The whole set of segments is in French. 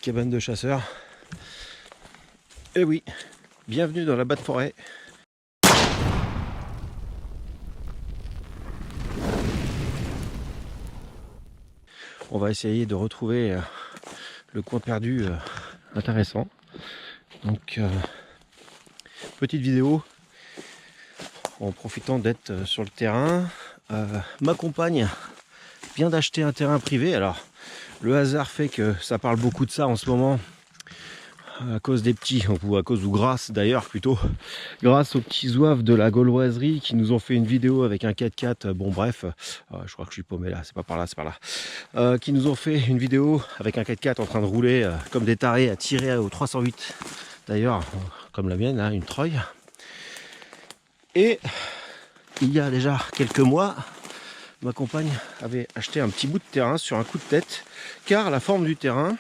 cabane de chasseurs. Et oui, bienvenue dans la basse forêt. On va essayer de retrouver le coin perdu intéressant. Donc, petite vidéo en profitant d'être sur le terrain. Ma compagne vient d'acheter un terrain privé. Alors, le hasard fait que ça parle beaucoup de ça en ce moment. À cause des petits, ou à cause ou grâce d'ailleurs plutôt, grâce aux petits zouaves de la gauloiserie qui nous ont fait une vidéo avec un 4x4, bon bref, je crois que je suis paumé là, c'est pas par là, c'est par là, qui nous ont fait une vidéo avec un 4x4 en train de rouler comme des tarés à tirer au 308, d'ailleurs, comme la mienne, hein, une Troy. Et il y a déjà quelques mois, ma compagne avait acheté un petit bout de terrain sur un coup de tête, car la forme du terrain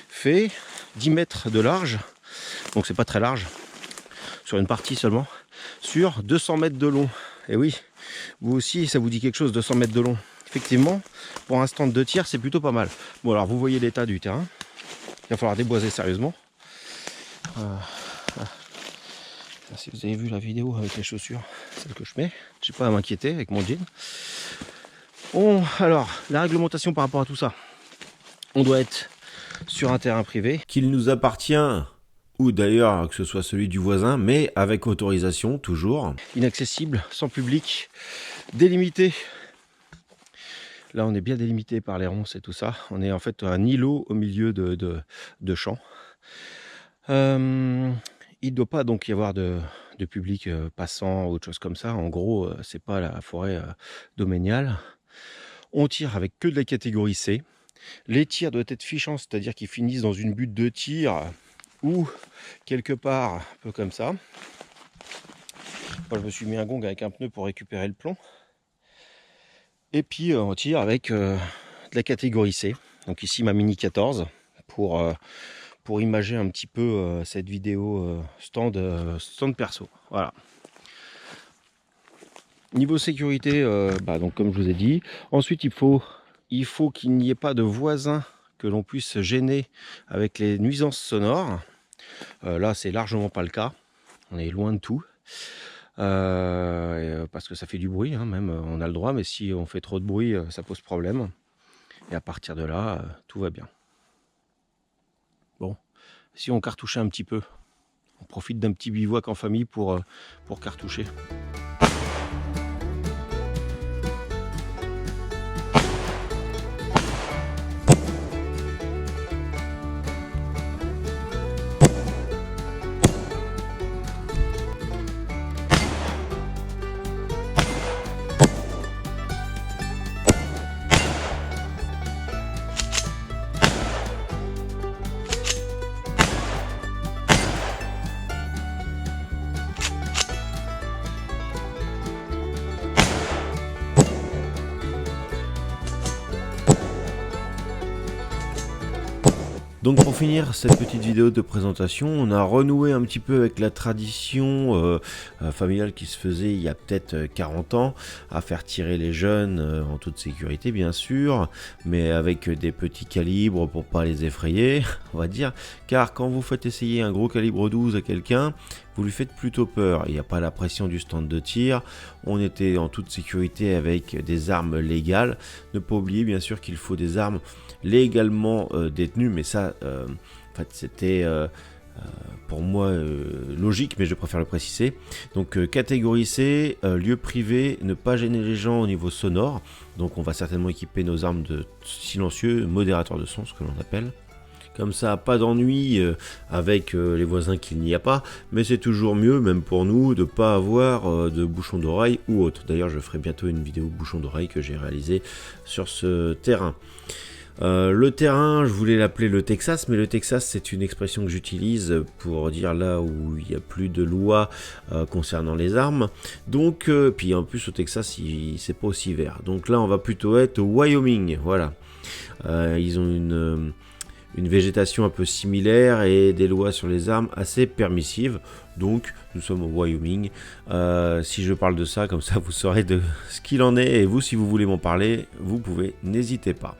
fait 10 mètres de large, donc c'est pas très large, sur une partie seulement, sur 200 mètres de long. Et oui, vous aussi, ça vous dit quelque chose, 200 mètres de long. Effectivement, pour un stand de tir, c'est plutôt pas mal. Bon, alors vous voyez l'état du terrain, il va falloir déboiser sérieusement. Si vous avez vu la vidéo avec les chaussures, celle que je mets, j'ai pas à m'inquiéter avec mon jean. Bon, alors, la réglementation par rapport à tout ça, on doit être sur un terrain privé, qu'il nous appartient, ou d'ailleurs que ce soit celui du voisin, mais avec autorisation toujours. Inaccessible, sans public, délimité. Là on est bien délimité par les ronces et tout ça. On est en fait un îlot au milieu de champs. Il ne doit pas donc y avoir de public passant ou autre chose comme ça. En gros, c'est pas la forêt domaniale. On tire avec que de la catégorie C. Les tirs doivent être fichants, c'est-à-dire qu'ils finissent dans une butte de tir ou quelque part un peu comme ça. Moi, je me suis mis un gong avec un pneu pour récupérer le plomb. Et puis on tire avec de la catégorie C. Donc ici ma Mini 14 pour imager un petit peu cette vidéo stand perso. Voilà. Niveau sécurité, donc comme je vous ai dit, ensuite il faut qu'il n'y ait pas de voisins que l'on puisse gêner avec les nuisances sonores. Là c'est largement pas le cas, on est loin de tout. Parce que ça fait du bruit, hein, même on a le droit, mais si on fait trop de bruit, ça pose problème. Et à partir de là, tout va bien. Bon, si on cartouchait un petit peu, on profite d'un petit bivouac en famille pour cartoucher. Donc pour finir cette petite vidéo de présentation, on a renoué un petit peu avec la tradition familiale qui se faisait il y a peut-être 40 ans, à faire tirer les jeunes en toute sécurité bien sûr, mais avec des petits calibres pour pas les effrayer, on va dire, car quand vous faites essayer un gros calibre 12 à quelqu'un, vous lui faites plutôt peur. Il n'y a pas la pression du stand de tir, on était en toute sécurité avec des armes légales. Ne pas oublier bien sûr qu'il faut des armes légalement détenues, mais ça en fait c'était pour moi logique, mais je préfère le préciser. Donc catégorie C, lieu privé, ne pas gêner les gens au niveau sonore. Donc on va certainement équiper nos armes de silencieux, modérateur de son, ce que l'on appelle. Comme ça, pas d'ennui avec les voisins qu'il n'y a pas, mais c'est toujours mieux, même pour nous, de ne pas avoir de bouchons d'oreille ou autre. D'ailleurs, je ferai bientôt une vidéo bouchon d'oreille que j'ai réalisée sur ce terrain. Le terrain, je voulais l'appeler le Texas, mais le Texas c'est une expression que j'utilise pour dire là où il n'y a plus de loi concernant les armes. Donc, puis en plus au Texas, c'est pas aussi vert. Donc là, on va plutôt être au Wyoming, voilà. Ils ont une végétation un peu similaire et des lois sur les armes assez permissives. Donc nous sommes au Wyoming. Si je parle de ça, comme ça vous saurez de ce qu'il en est. Et vous, si vous voulez m'en parler, vous pouvez, n'hésitez pas.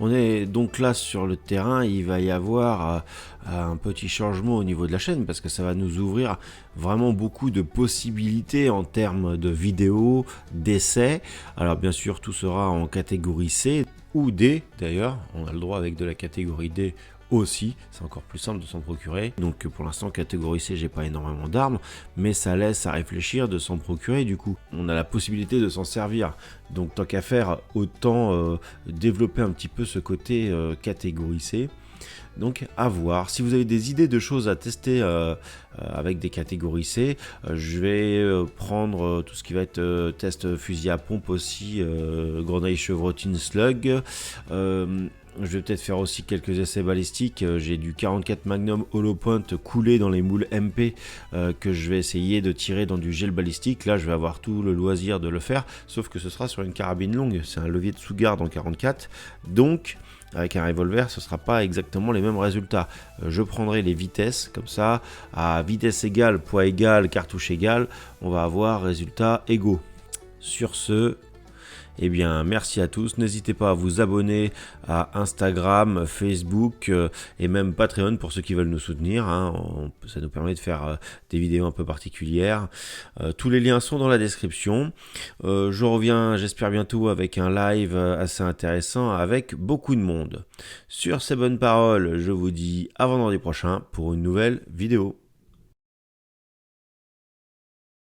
On est donc là sur le terrain, il va y avoir un petit changement au niveau de la chaîne parce que ça va nous ouvrir vraiment beaucoup de possibilités en termes de vidéos, d'essais. Alors bien sûr tout sera en catégorie C ou D d'ailleurs, on a le droit avec de la catégorie D aussi, c'est encore plus simple de s'en procurer. Donc pour l'instant catégorie C, j'ai pas énormément d'armes, mais ça laisse à réfléchir de s'en procurer. Du coup on a la possibilité de s'en servir, donc tant qu'à faire autant développer un petit peu ce côté catégorie C. Donc à voir. Si vous avez des idées de choses à tester avec des catégories C, je vais prendre tout ce qui va être test fusil à pompe aussi, grenaille chevrotine slug. Je vais peut-être faire aussi quelques essais balistiques. J'ai du 44 Magnum Hollow Point coulé dans les moules MP que je vais essayer de tirer dans du gel balistique. Là, je vais avoir tout le loisir de le faire, sauf que ce sera sur une carabine longue. C'est un levier de sous-garde en 44. Donc, avec un revolver, ce ne sera pas exactement les mêmes résultats. Je prendrai les vitesses, comme ça, à vitesse égale, poids égal, cartouche égale, on va avoir résultats égaux. Sur ce, eh bien, merci à tous. N'hésitez pas à vous abonner à Instagram, Facebook et même Patreon pour ceux qui veulent nous soutenir. Ça nous permet de faire des vidéos un peu particulières. Tous les liens sont dans la description. Je reviens, j'espère bientôt, avec un live assez intéressant avec beaucoup de monde. Sur ces bonnes paroles, je vous dis à vendredi prochain pour une nouvelle vidéo.